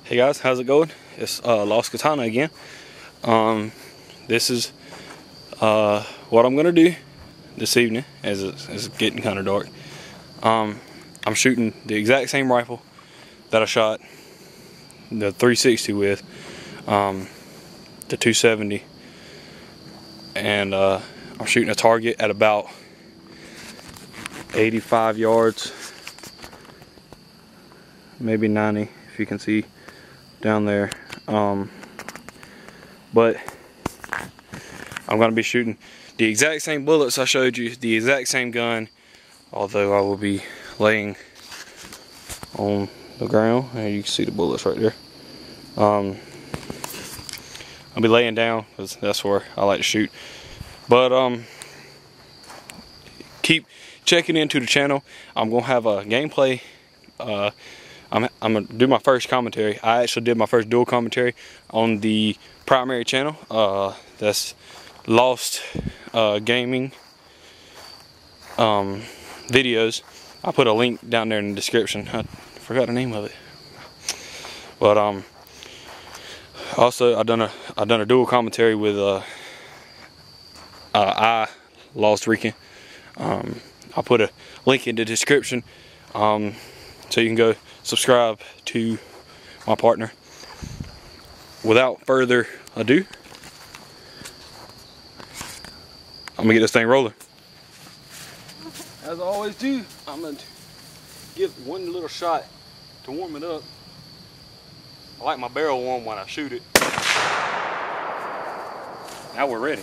Hey guys, how's it going? It's Lost Katana again. This is what I'm gonna do this evening as it's getting kind of dark. I'm shooting the exact same rifle that I shot the 360 with, the 270, and I'm shooting a target at about 85 yards, maybe 90 if you can see down there. But I'm going to be shooting the exact same bullets I showed you, the exact same gun, although I will be laying on the ground, and you can see the bullets right there. I'll be laying down because that's where I like to shoot. But keep checking into the channel. I'm gonna have a gameplay. I'm gonna do my first commentary. I actually did my first dual commentary on the primary channel. That's Lost Gaming videos. I'll put a link down there in the description. I forgot the name of it. But also I've done a dual commentary with Lost Rican. I'll put a link in the description, so you can go subscribe to my partner. Without further ado, I'm gonna get this thing rolling. As I always do, I'm gonna give one little shot to warm it up. I like my barrel warm when I shoot it. Now we're ready.